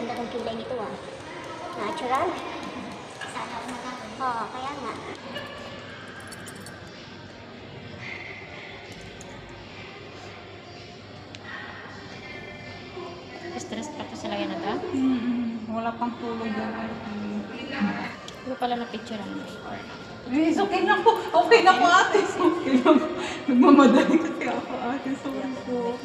ganda ng kilay nito ah. Natural. Sana ako nagkakaroon. Oo, kaya nga. Stress pa to sila yan na ta? Wala pang tulog yan. Hindi ko pala na-picture ang It's okay na po. Okay na po ate. It's okay lang. Nagmamadali kasi ako ate. Sorry po.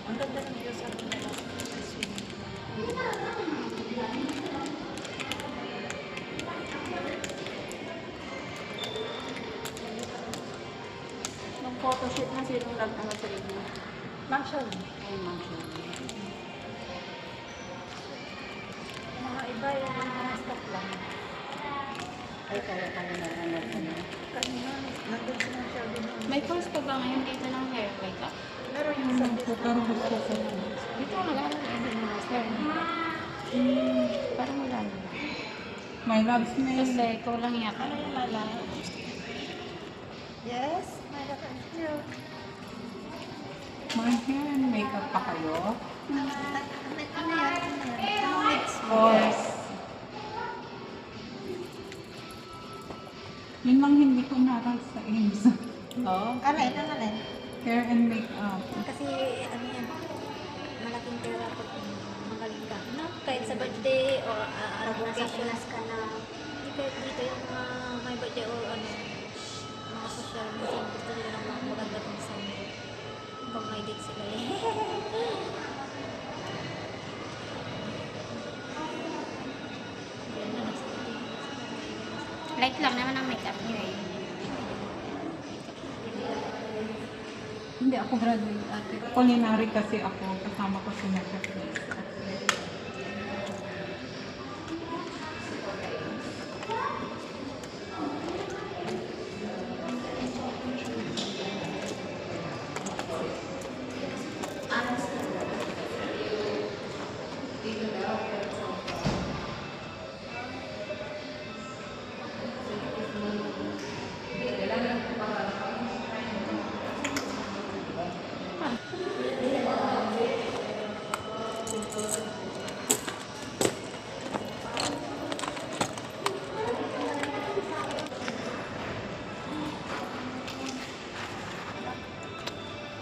Ang ganda ng view sa mga Nung photoshoot na sinong nag-ano sa inyo? mansion. Ay, mansion. Mga iba yung mga stock lang. Ay, kaya kami na Kanina, nandun sila siya din. May course pa ba ngayon dito ng hair makeup? Pero yung pero gusto ko na. Dito ako nag-aaral ng din mga hair. Parang wala na. My loves me. Kasi kulang yata. Ano yung mala? Yes, mala ka. My hair and makeup pa kayo? Ano yan? Ano yan? Anong next? Course. Yun lang hindi ko naral sa AIMS. Oo. Alin? Ang alin? Hair and makeup. Kasi ano yan, malaking pera pag magaling ka. No? Kahit sa birthday o Pag nasa occasion. Pinas ka na, Hindi kahit dito yung may birthday o ano, mga social, minsan gusto nila ng mga maganda pang sound. Pag may date sila eh. Yan na, Light lang naman ang makeup niyo eh. Hindi ako graduate ate. Culinary kasi ako. Kasama ko si Chef.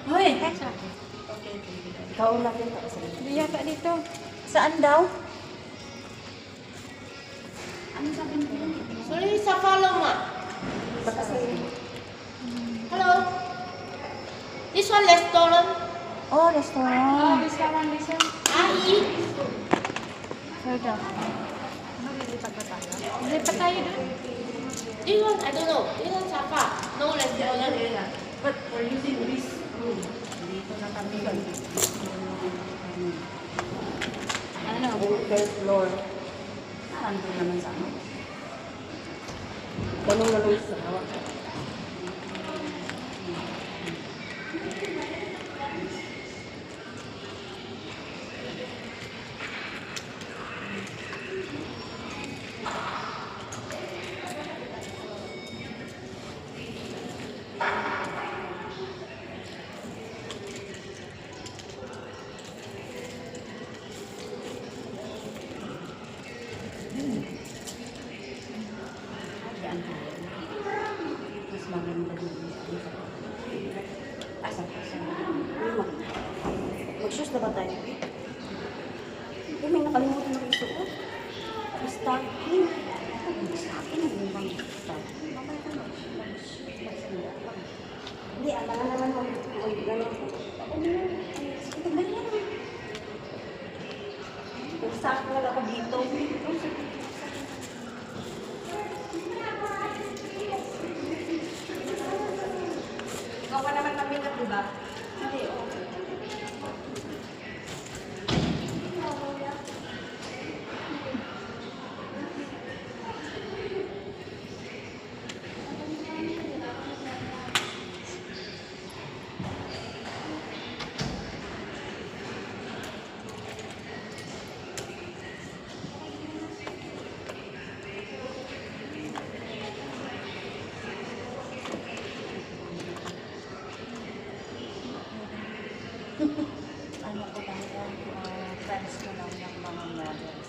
Hoy! ikaw lang din ako sa Hindi yata dito. Saan daw? Ano sabi niyo? Sorry, sa follow ma. Hello? This one restaurant? Oh, restaurant. This one, this one. Ai? Heard of. Hindi pa tayo doon. This one, I don't know. This one Sapa. No restaurant. But we're using this room. Dito na kami. Ano? Third floor. Nandun naman sa ano. Tanong na lang sa mas maganda din. Mag-shoes na ba tayo? May nakalimutan na isuot. Stocking. Stocking. Ano bang stocking? Hindi, alam naman mo. Gano'n. Stocking wala ko dito. Ikaw pa naman mabigat, di ba? Hindi, okay. Ano ko lang yan, friends ko lang ng mga models.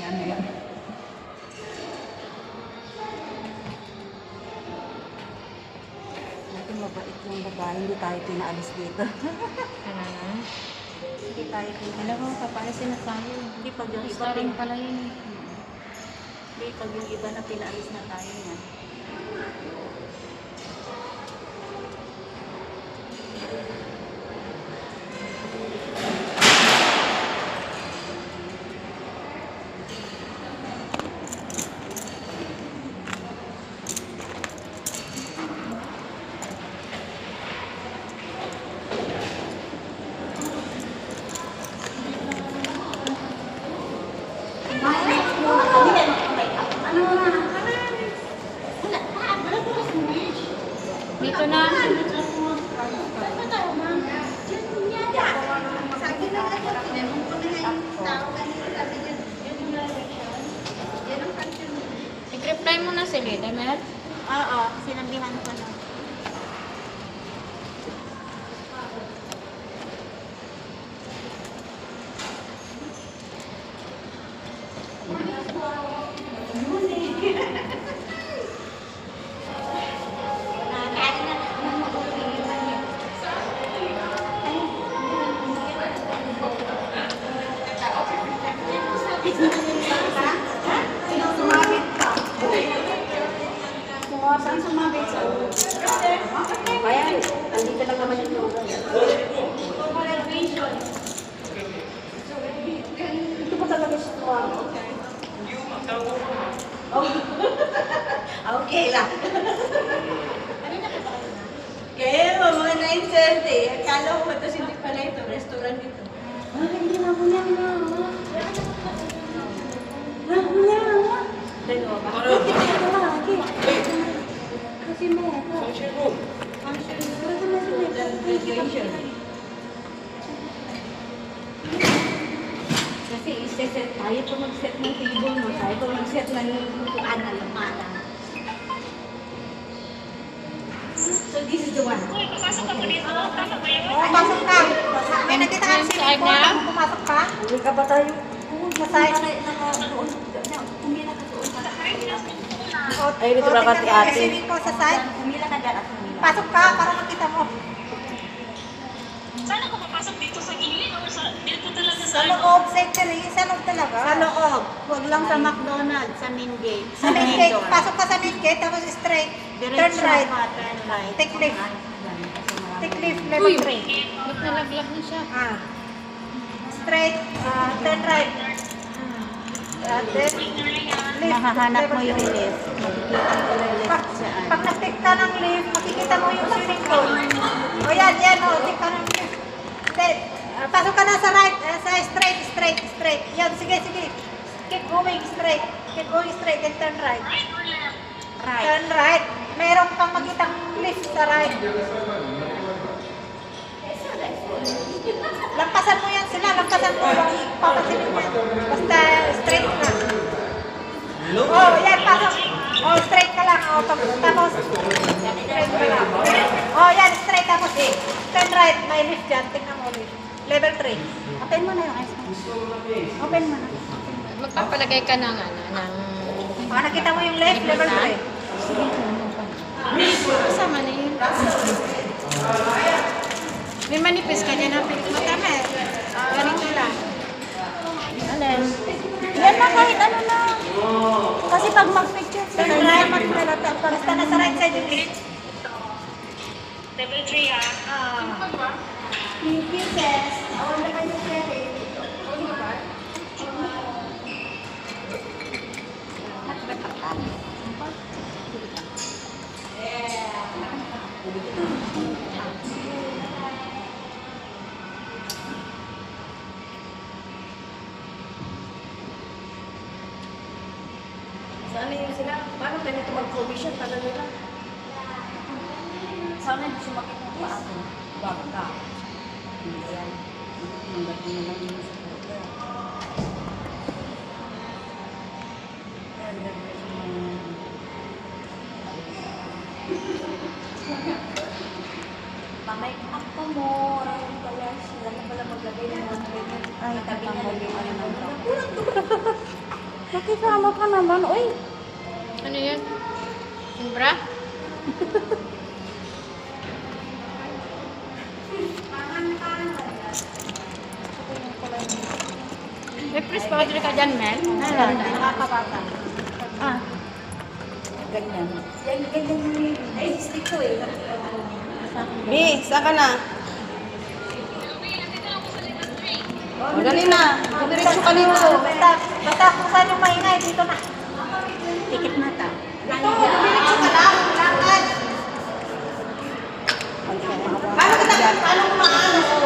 Yan na yan. Buti mabait yung babae, hindi tayo pinaalis dito. Hindi tayo pinaalis. Alam mo, papaalisin na tayo. Hindi pag yung iba, Starring pala yun. hindi pag yung iba na pinaalis na tayo yan. Dito na. I-reply mo na si Lita, Mer. Oo, sinabihan ko na. Saan sumabit sa Ayan, andito lang naman yung lugar. Ito pa talaga siya tuwa. Okay lang. Kaya mga 9:30. Akala ko ito hindi pala ito. Restaurant ito. Hindi na muna na. Muna. Dalawa ba? Lagi. Kasi may ako. Function room. Graduation. Kasi iset tayo pa mag-set ng table mo. Tayo pa mag-set ng lutuan na lamana. So this is the one. Pasok ka. May nakita ka si Side na? Pumasok ka? Uwi ka ba tayo? Masay. Kumila ka doon. Ay, dito lang ka si ate. Kasi ko sa side. Kumila ka dyan at kumila. Pasok ka para makita mo. Saan ako papasok dito sa gilid or sa dito talaga Sa loob, secretary. Sa loob talaga. Sa loob. Huwag lang sa McDonald's, sa main gate. Sa main gate. Pasok ka sa main gate, tapos straight. Turn right. Turn right. Take left. Take left, Uy! level 3. Ba't nalaglag na siya? Straight, turn right. Then, left. Mahahanap mo level yung 3. lift. Makikita mo yung lift saan. Pag nag-tick ka ng lift, makikita mo yung swimming pool. O yan, o, tick ka ng lift. Then, pasok ka na sa right, sa straight. Yan, sige. Keep going straight. Keep going straight, then turn right. Right. Turn right. Meron kang makitang lift sa right. Lampasan mo yan sila, lampasan mo. Papasilin yan. Basta straight ka. Oh, yan, pasok. Oh, straight ka lang. Oh, tapos, straight ka lang. Oh, yan, straight. Tapos, turn right. May lift dyan. Tingnan mo lift. Level 3. Open mo na yung ice cream. Open mo na. Magpapalagay ka ng ano, ng... Nakita mo yung left, level 3. Kasama na yun. May manipis ka dyan ang pilik mo. Tama eh. Ganito lang. Alin? Yan na kahit ano na. Kasi pag mag-picture, Sa right, basta nasa right side yung left. Level 3 ha. thank you, sis. Awal na kayo pwede. Sana yun sila. Paano tayo nito mag-commission? Tagal nila. Sana hindi sumakit ng paa ko. Bago ka. Hindi yan. Hanggat mo naman yung supporter. Pa-make up ka mo. Ayun pala. Sila na pala maglagay ng mga ganyan. Ay, tabi niya lagay mo naman. Nakisama ka naman. Uy! Ano yun? Yung bra? May press powder ka dyan, Mel? Nakakabata. Ah. Ganyan. Yan, ganyan yung ay, stick ko eh. Bi, saan ka na? Dali na. Diretso ka dito. Basta kung saan yung maingay, dito na. Tikit na ta. Ito, diretso ka lang. Lakad. Paano kita? Paano kumaan?